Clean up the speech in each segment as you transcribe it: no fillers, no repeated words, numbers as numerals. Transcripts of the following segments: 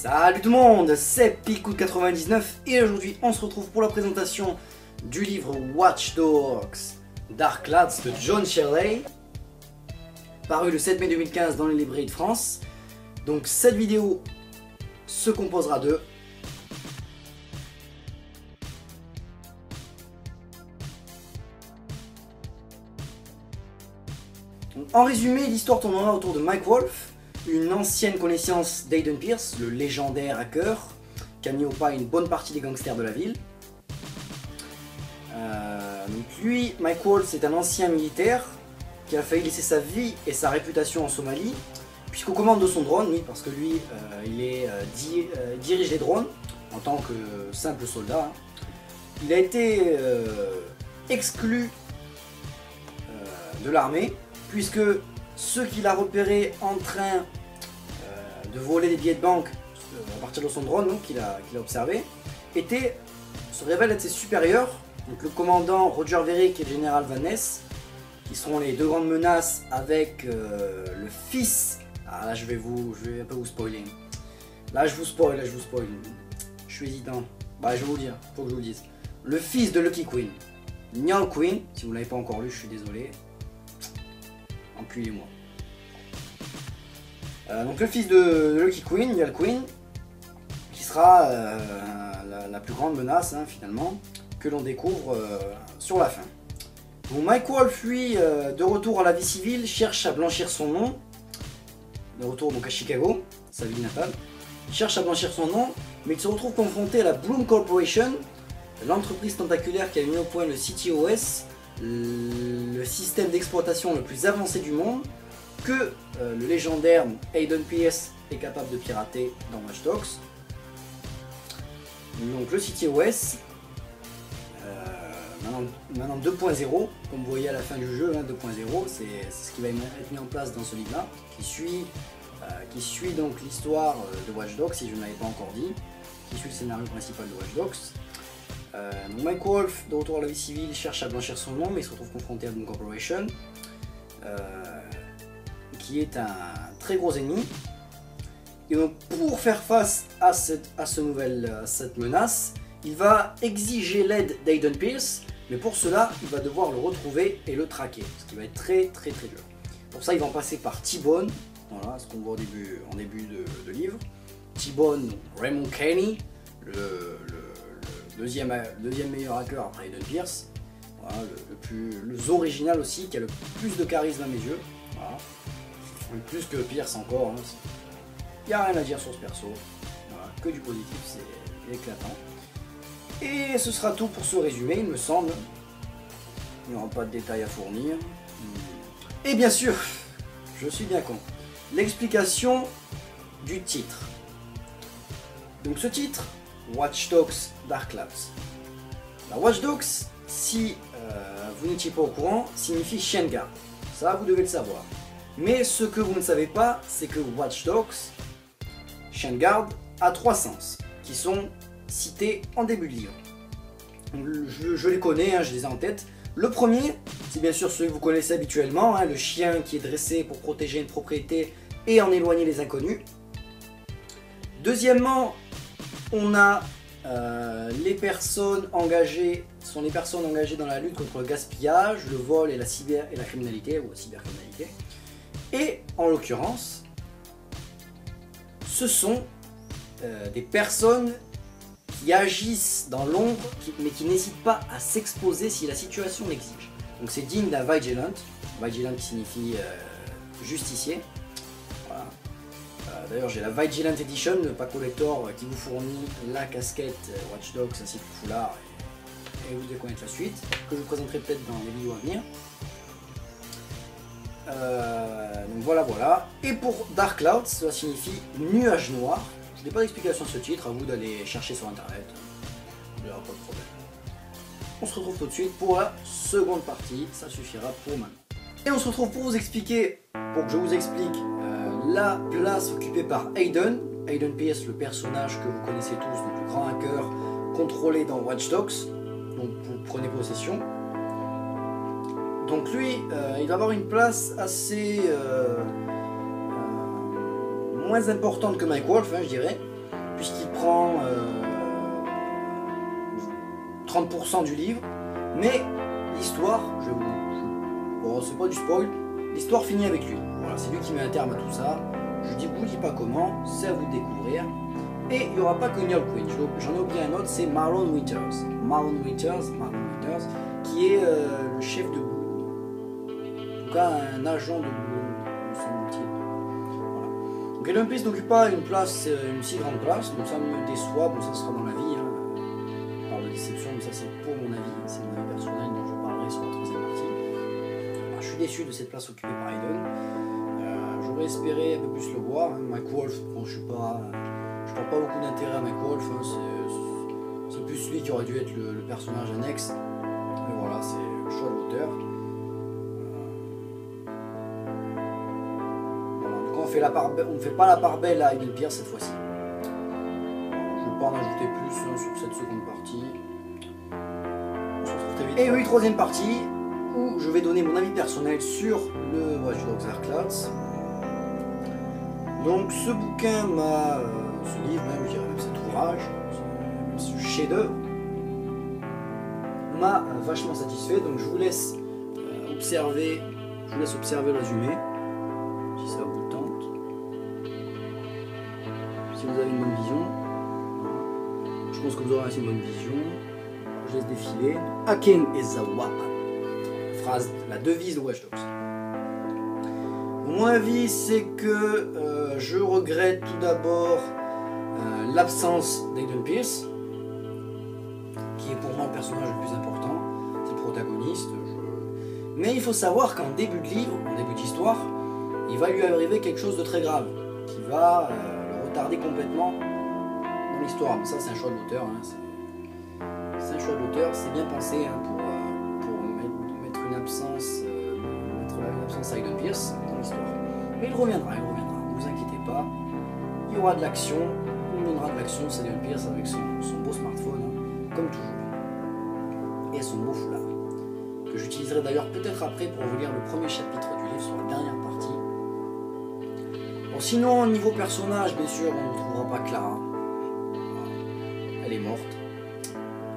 Salut tout le monde, c'est Picout99 et aujourd'hui on se retrouve pour la présentation du livre Watch Dogs Dark Clouds de John Shirley, paru le 7 mai 2015 dans les librairies de France. Donc cette vidéo se composera de en résumé, l'histoire tournera autour de Mike Wolf, une ancienne connaissance d'Aiden Pierce, le légendaire hacker, qui a mis au pas une bonne partie des gangsters de la ville. Donc lui, Mike Wolf, c'est un ancien militaire qui a failli laisser sa vie et sa réputation en Somalie, puisqu'aux commandes de son drone, oui, parce que lui, dirige les drones en tant que simple soldat. Il a été exclu de l'armée, puisque ceux qu'il a repérés en train de voler des billets de banque à partir de son drone, donc qu'il a observé, se révèlent être ses supérieurs, donc le commandant Roger Verrick et le général Van Ness, qui seront les deux grandes menaces, avec le fils. Ah là je vais un peu vous spoiler. Là je vous spoil. Je suis hésitant. Bah je vais vous le dire, faut que je vous le dise. Le fils de Lucky Queen, Niall Queen, si vous l'avez pas encore lu, je suis désolé. Enculez-moi. Donc le fils de Lucky Queen, Niall Queen, qui sera la plus grande menace finalement, que l'on découvre sur la fin. Donc Mike Wolf, lui, de retour à la vie civile, cherche à blanchir son nom. De retour donc à Chicago, sa ville natale. Il cherche à blanchir son nom, mais il se retrouve confronté à la Bloom Corporation, l'entreprise tentaculaire qui a mis au point le CTOS, le système d'exploitation le plus avancé du monde, que le légendaire Aiden Pierce est capable de pirater dans Watch Dogs. Donc le CTOS, maintenant 2.0, comme vous voyez à la fin du jeu, 2.0, c'est ce qui va être mis en place dans ce livre-là, qui suit donc l'histoire de Watch Dogs, si je ne l'avais pas encore dit, qui suit le scénario principal de Watch Dogs. Donc Mike Wolf, de retour à la vie civile, cherche à blanchir son nom, mais il se retrouve confronté à Bloom Corporation, qui est un très gros ennemi. Et donc pour faire face à cette menace, il va exiger l'aide d'Aiden Pierce, mais pour cela, il va devoir le retrouver et le traquer, ce qui va être très dur. Pour ça, il va en passer par T-Bone, voilà ce qu'on voit en début de livre. T-Bone, Raymond Kenney, le deuxième meilleur hacker après Aiden Pierce, voilà, le original aussi, qui a le plus de charisme à mes yeux, voilà. Plus que Pierce encore, il n'y a rien à dire sur ce perso, voilà, que du positif, c'est éclatant. Et ce sera tout pour ce résumé, il me semble. Il n'y aura pas de détails à fournir. Et bien sûr, je suis bien con, l'explication du titre. Donc ce titre, Watch Dogs Dark Clouds. La Watch Dogs, si vous n'étiez pas au courant, signifie chien de garde. Ça, vous devez le savoir. Mais ce que vous ne savez pas, c'est que Watch Dogs, chien de garde, a 3 sens, qui sont cités en début de livre. Je les connais, je les ai en tête. Le premier, c'est bien sûr celui que vous connaissez habituellement, le chien qui est dressé pour protéger une propriété et en éloigner les inconnus. Deuxièmement, on a les personnes engagées dans la lutte contre le gaspillage, le vol et la criminalité, ou la cybercriminalité. Et en l'occurrence, ce sont des personnes qui agissent dans l'ombre, mais qui n'hésitent pas à s'exposer si la situation l'exige. Donc c'est digne d'un Vigilant qui signifie justicier. Voilà. D'ailleurs j'ai la Vigilant Edition, le pack collector, qui vous fournit la casquette Watch Dogs ainsi que le foulard, et vous devez connaître la suite, que je vous présenterai peut-être dans les vidéos à venir. Donc voilà. Et pour Dark Clouds, cela signifie nuage noir. Je n'ai pas d'explication à ce titre, à vous d'aller chercher sur internet. Il n'y aura pas de problème. On se retrouve tout de suite pour la seconde partie, ça suffira pour maintenant. Et on se retrouve pour que je vous explique la place occupée par Aiden Pierce, le personnage que vous connaissez tous, donc le grand hacker contrôlé dans Watch Dogs. Donc vous prenez possession. Donc lui, il va avoir une place assez moins importante que Mike Wolf, je dirais. puisqu'il prend 30% du livre, mais l'histoire, bon, c'est pas du spoil, l'histoire finit avec lui. Voilà, c'est lui qui met un terme à tout ça. Je vous dis pas comment, c'est à vous de découvrir. Et il n'y aura pas que Niall Quinn, j'en ai oublié un autre, c'est Marlon Winters. Marlon Winters, qui est le chef de Blue. En tout cas, un agent de Blue, semble-t-il. Voilà. Donc Aiden Pearce n'occupe pas une si grande place, donc ça me déçoit. Bon, ça sera dans la vie. Hein. On parle de déception, mais ça c'est pour mon avis. C'est mon avis personnel dont je parlerai sur la troisième partie. Alors, je suis déçu de cette place occupée par Aiden. J'aurais espéré un peu plus le voir. Hein. Mike Wolf, bon, je porte pas beaucoup d'intérêt à Mike Wolf. Hein. C'est plus lui qui aurait dû être le personnage annexe. Mais voilà, c'est le choix de l'auteur. Voilà, donc on ne fait pas la part belle à Aiden Pearce cette fois-ci. Je ne vais pas en ajouter plus hein, sur cette seconde partie. On se retrouve très vite. Et oui, troisième partie, où je vais donner mon avis personnel sur le Watch Dogs Dark. Donc ce bouquin ce livre même, je dirais même cet ouvrage, ce chef-d'œuvre, m'a vachement satisfait. Donc je vous laisse observer le résumé, si ça vous tente. Si vous avez une bonne vision, je pense que vous aurez assez une bonne vision. Je laisse défiler. Akin is a weapon. Phrase, la devise de Watch Dogs. Mon avis, c'est que je regrette tout d'abord l'absence d'Aiden Pearce, qui est pour moi le personnage le plus important, c'est le protagoniste. Mais il faut savoir qu'en début de livre, en début d'histoire, il va lui arriver quelque chose de très grave, qui va le retarder complètement dans l'histoire. Mais ça, c'est un choix de l'auteur. Hein. C'est un choix de l'auteur, c'est bien pensé hein, pour mettre une absence à Aiden Pearce dans l'histoire. Mais il reviendra, ne vous inquiétez pas. Il y aura de l'action, il donnera de l'action, c'est Aiden Pearce avec son beau smartphone, hein, comme toujours. Et son beau foulard, que j'utiliserai d'ailleurs peut-être après pour vous lire le premier chapitre du livre sur la dernière partie. Bon, sinon, niveau personnage, bien sûr, on ne retrouvera pas Clara. Elle est morte,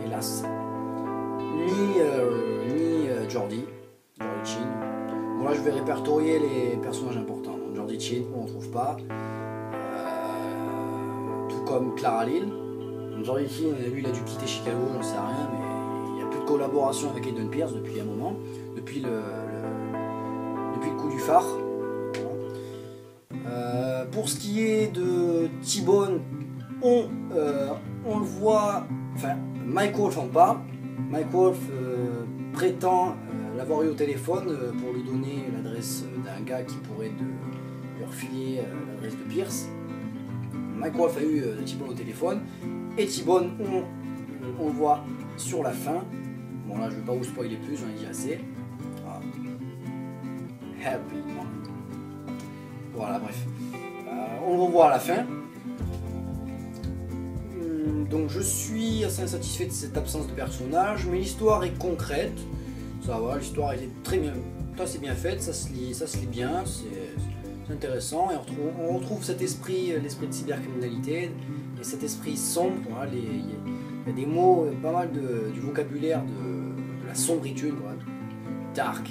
hélas. Ni Jordi Chin. Bon là je vais répertorier les personnages importants. Donc, Jordi Chin, on ne trouve pas. Tout comme Clara Lille. Donc, Jordi Chin, lui il a dû quitter Chicago, j'en sais rien, mais il n'y a plus de collaboration avec Aiden Pearce depuis un moment. Depuis le coup du phare. Pour ce qui est de T-Bone, on le voit, enfin Mike Wolf en parle. Mike Wolf prétend l'avoir eu au téléphone pour lui donner l'adresse d'un gars qui pourrait lui refiler l'adresse de Pearce. Mike Wolf a eu T-Bone au téléphone et T-Bone on le voit sur la fin. Bon là je ne vais pas vous spoiler plus, j'en ai dit assez. Voilà. Happy moment. Voilà bref. On le revoit à la fin. Donc je suis assez insatisfait de cette absence de personnage, mais l'histoire est concrète. Ça va, l'histoire est très bien, assez bien faite, ça se lit bien, c'est intéressant. Et on retrouve cet esprit, l'esprit de cybercriminalité et cet esprit sombre. Voilà, il y a des mots, pas mal du vocabulaire de la sombritude, voilà, dark.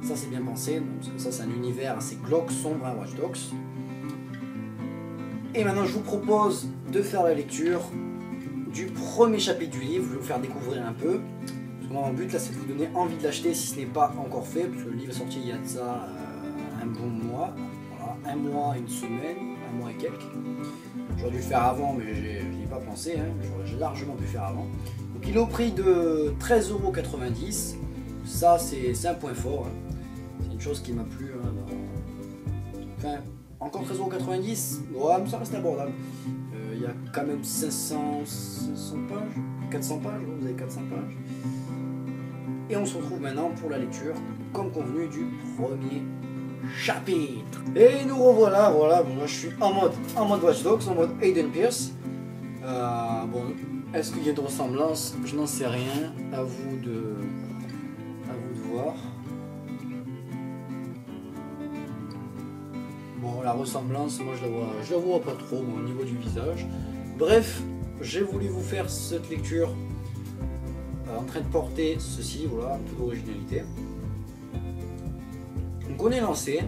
Ça c'est bien pensé, donc ça c'est un univers assez glauque, sombre à Watch Dogs. Et maintenant je vous propose de faire la lecture du premier chapitre du livre, je vais vous faire découvrir un peu. Parce que mon but là c'est de vous donner envie de l'acheter si ce n'est pas encore fait, parce que le livre est sorti il y a de ça un bon mois, voilà, un mois, une semaine, un mois et quelques. J'aurais dû le faire avant mais je n'y ai pas pensé, hein. J'aurais largement pu le faire avant. Donc il est au prix de 13,90 €, ça c'est un point fort, hein. C'est une chose qui m'a plu. Enfin, encore 13,90 €, ouais, ça reste abordable. Il y a quand même 500 pages, 400 pages, vous avez 400 pages. Et on se retrouve maintenant pour la lecture, comme convenu, du premier chapitre. Et nous revoilà, voilà, bon, moi je suis en mode Watch Dogs, en mode Aiden Pearce. Bon, est-ce qu'il y a de ressemblance? Je n'en sais rien, à vous de voir. Bon, la ressemblance, moi je la vois pas trop au niveau du visage. Bref, j'ai voulu vous faire cette lecture en train de porter ceci, voilà, un peu d'originalité. Donc on est lancé.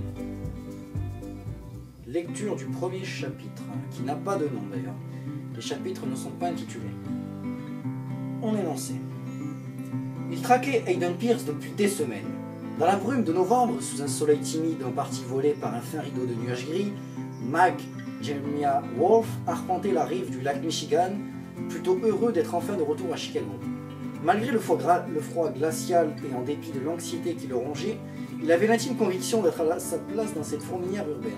Lecture du premier chapitre, qui n'a pas de nom d'ailleurs. Les chapitres ne sont pas intitulés. On est lancé. Il traquait Aiden Pierce depuis des semaines. Dans la brume de novembre, sous un soleil timide en partie volé par un fin rideau de nuages gris, Mac Jeremiah Wolf arpentait la rive du lac Michigan, plutôt heureux d'être enfin de retour à Chicago. Malgré le froid glacial et en dépit de l'anxiété qui le rongeait, il avait l'intime conviction d'être à sa place dans cette fourmilière urbaine.